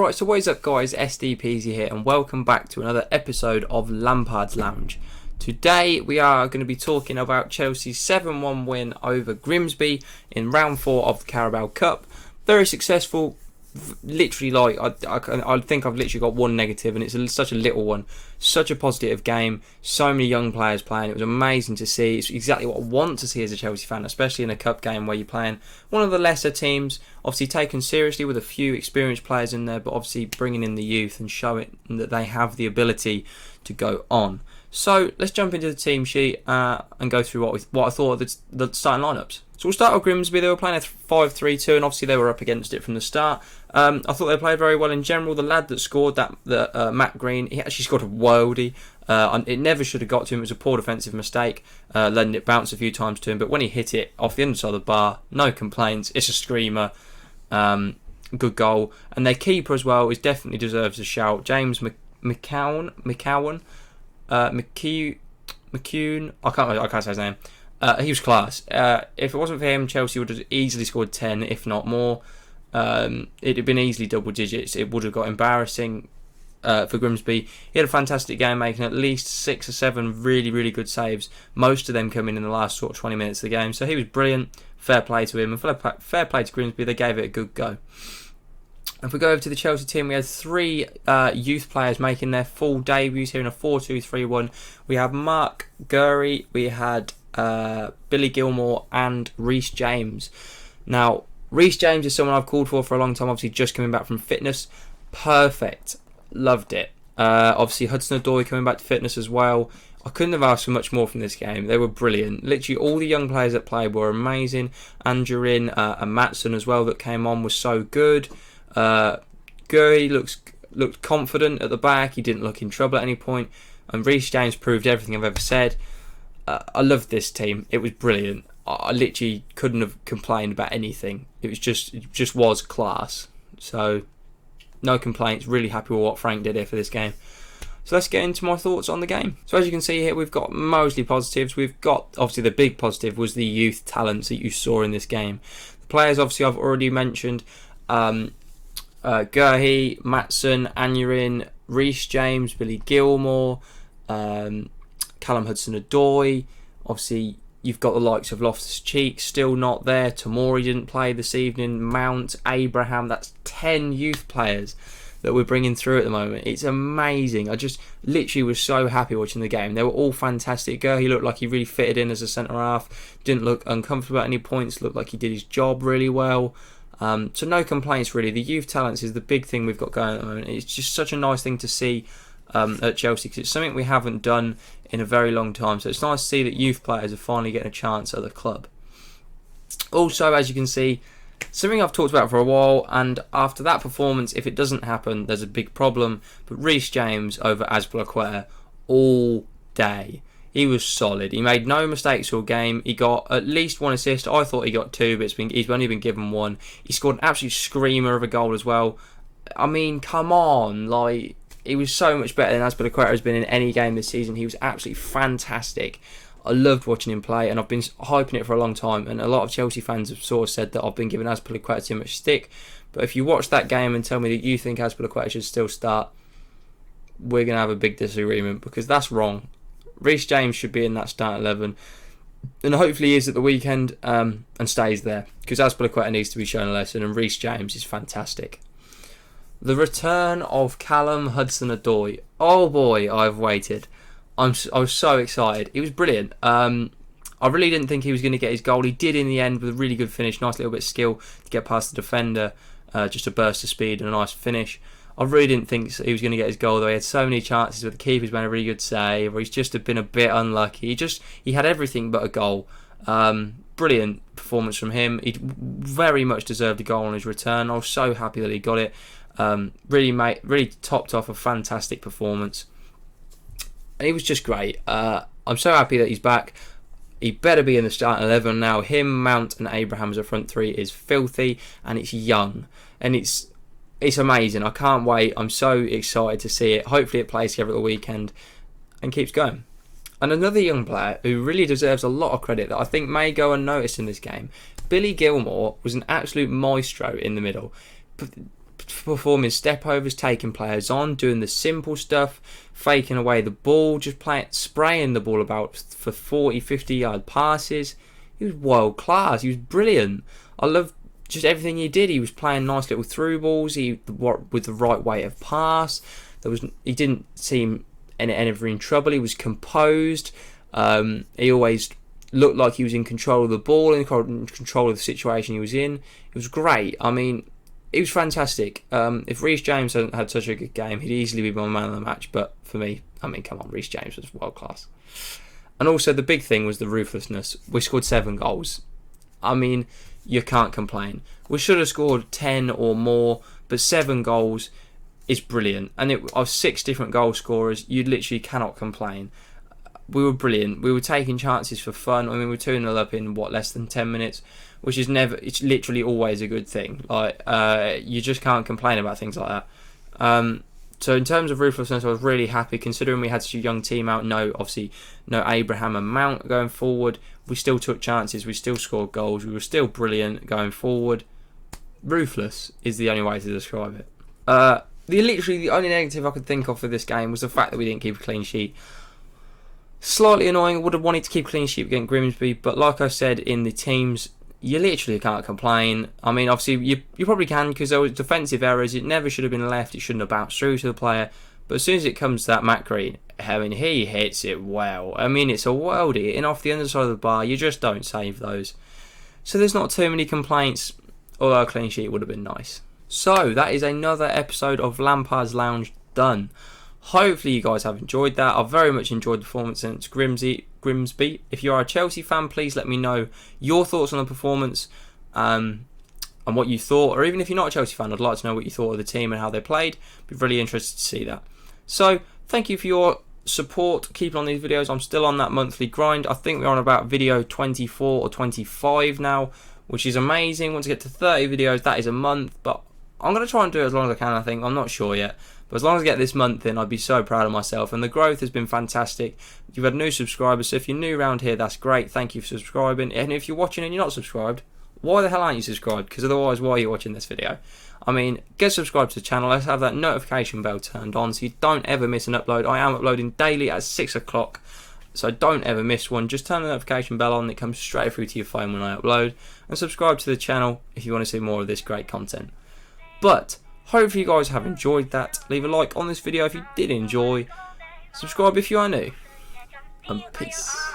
Right, so what is up guys, SDPeasy here and welcome back to another episode of Lampard's Lounge. Today we are going to be talking about Chelsea's 7-1 win over Grimsby in round 4 of the Carabao Cup. Very successful, literally I think I've literally got one negative and it's such a little one. Such a positive game, so many young players playing, it was amazing to see. It's exactly what I want to see as a Chelsea fan, especially in a cup game where you're playing one of the lesser teams, obviously taken seriously with a few experienced players in there, but obviously bringing in the youth and showing that they have the ability to go on. So let's jump into the team sheet and go through what I thought of the starting lineups. So we'll start with Grimsby. They were playing a 5-3-2 and obviously they were up against it from the start. I thought they played very well in general. The lad that scored, Matt Green, he actually scored a worldie. It never should have got to him. It was a poor defensive mistake, letting it bounce a few times to him. But when he hit it off the underside of the bar, no complaints. It's a screamer. Good goal. And their keeper as well definitely deserves a shout. James McCowan. I can't say his name. He was class. If it wasn't for him, Chelsea would have easily scored 10, if not more. It'd have been easily double digits. It would have got embarrassing for Grimsby. He had a fantastic game, making at least 6 or 7 really, really good saves. Most of them coming in the last sort of 20 minutes of the game. So he was brilliant. Fair play to him. And fair play to Grimsby. They gave it a good go. If we go over to the Chelsea team, we had 3 youth players making their full debuts here in a 4-2-3-1. We have Mark Gurry, we had Billy Gilmore and Reece James. Now, Reece James is someone I've called for a long time, obviously just coming back from fitness. Perfect. Loved it. Obviously Hudson-Odoi coming back to fitness as well. I couldn't have asked for much more from this game. They were brilliant. Literally all the young players that played were amazing. Angerin and Matson as well that came on was so good. Gurry looked confident at the back. He didn't look in trouble at any point. And Reece James proved everything I've ever said. I loved this team. It was brilliant. I literally couldn't have complained about anything. It just was class. So no complaints. Really happy with what Frank did here for this game. So let's get into my thoughts on the game. So as you can see here, we've got mostly positives. We've got, obviously the big positive was the youth talents that you saw in this game. The players obviously I've already mentioned. Gurry, Matson, Angerin, Reece James, Billy Gilmore, Callum Hudson-Odoi. Obviously, you've got the likes of Loftus-Cheek still not there. Tomori didn't play this evening. Mount, Abraham. That's 10 youth players that we're bringing through at the moment. It's amazing. I just literally was so happy watching the game. They were all fantastic. Gurry looked like he really fitted in as a centre half. Didn't look uncomfortable at any points. Looked like he did his job really well. So no complaints really. The youth talents is the big thing we've got going at the moment. It's just such a nice thing to see at Chelsea because it's something we haven't done in a very long time. So it's nice to see that youth players are finally getting a chance at the club. Also, as you can see, something I've talked about for a while, and after that performance, if it doesn't happen, there's a big problem. But Reece James over Azpilicueta all day. He was solid. He made no mistakes all game. He got at least 1 assist. I thought he got 2, but he's only been given 1. He scored an absolute screamer of a goal as well. I mean, come on. Like, he was so much better than Azpilicueta has been in any game this season. He was absolutely fantastic. I loved watching him play, and I've been hyping it for a long time. And a lot of Chelsea fans have sort of said that I've been giving Azpilicueta too much stick. But if you watch that game and tell me that you think Azpilicueta should still start, we're going to have a big disagreement because that's wrong. Reece James should be in that start 11 and hopefully he is at the weekend and stays there because Azpilicueta needs to be shown a lesson and Reece James is fantastic. The return of Callum Hudson-Odoi. Oh boy, I've waited. I was so excited. He was brilliant. I really didn't think he was going to get his goal. He did in the end with a really good finish, nice little bit of skill to get past the defender, just a burst of speed and a nice finish. I really didn't think he was going to get his goal though. He had so many chances, but the keeper's made a really good save, or he's just been a bit unlucky. He had everything but a goal. Brilliant performance from him. He very much deserved a goal on his return. I was so happy that he got it. Really topped off a fantastic performance. And he was just great. I'm so happy that he's back. He better be in the starting 11 now. Him, Mount and Abraham as a front 3 is filthy, and it's young. And it's amazing. I can't wait. I'm so excited to see it. Hopefully it plays together at the weekend and keeps going. And another young player who really deserves a lot of credit that I think may go unnoticed in this game, Billy Gilmore was an absolute maestro in the middle. performing stepovers, taking players on, doing the simple stuff, faking away the ball, just spraying the ball about for 40, 50-yard passes. He was world class. He was brilliant. I loved just everything he did. He was playing nice little through balls. With the right way of pass. He didn't seem ever in trouble. He was composed. He always looked like he was in control of the ball, in control of the situation he was in. It was great. I mean, it was fantastic. If Reece James hadn't had such a good game, he'd easily be my man of the match. But for me, I mean, come on, Reece James was world class. And also the big thing was the ruthlessness. We scored 7 goals. I mean, you can't complain. We should have scored 10 or more, but 7 goals is brilliant. And of 6 different goal scorers, you literally cannot complain. We were brilliant. We were taking chances for fun. I mean, we were 2-0 up in less than 10 minutes, which is it's literally always a good thing. Like, you just can't complain about things like that. So in terms of ruthlessness, I was really happy considering we had such a young team out. Obviously, no Abraham and Mount going forward. We still took chances. We still scored goals. We were still brilliant going forward. Ruthless is the only way to describe it. The only negative I could think of for this game was the fact that we didn't keep a clean sheet. Slightly annoying. I would have wanted to keep a clean sheet against Grimsby, but like I said in the teams, you literally can't complain. I mean, obviously, you probably can because there was defensive errors. It never should have been left. It shouldn't have bounced through to the player. But as soon as it comes to that Matt Green, I mean, he hits it well. I mean, it's a worldie. In off the underside of the bar, you just don't save those. So there's not too many complaints, although a clean sheet would have been nice. So that is another episode of Lampard's Lounge done. Hopefully you guys have enjoyed that. I've very much enjoyed the performance against Grimsby. If you are a Chelsea fan, please let me know your thoughts on the performance and what you thought. Or even if you're not a Chelsea fan, I'd like to know what you thought of the team and how they played. Be really interested to see that. So thank you for your support. Keep on these videos. I'm still on that monthly grind. I think we're on about video 24 or 25 now, which is amazing. Once I get to 30 videos, that is a month. But I'm going to try and do it as long as I can, I think. I'm not sure yet. But as long as I get this month in, I'd be so proud of myself. And the growth has been fantastic. You've had new subscribers, so if you're new around here, that's great. Thank you for subscribing. And if you're watching and you're not subscribed, why the hell aren't you subscribed? Because otherwise, why are you watching this video? I mean, get subscribed to the channel. Let's have that notification bell turned on so you don't ever miss an upload. I am uploading daily at 6 o'clock, so don't ever miss one. Just turn the notification bell on. It comes straight through to your phone when I upload. And subscribe to the channel if you want to see more of this great content. But hopefully you guys have enjoyed that. Leave a like on this video if you did enjoy. Subscribe if you are new. And peace.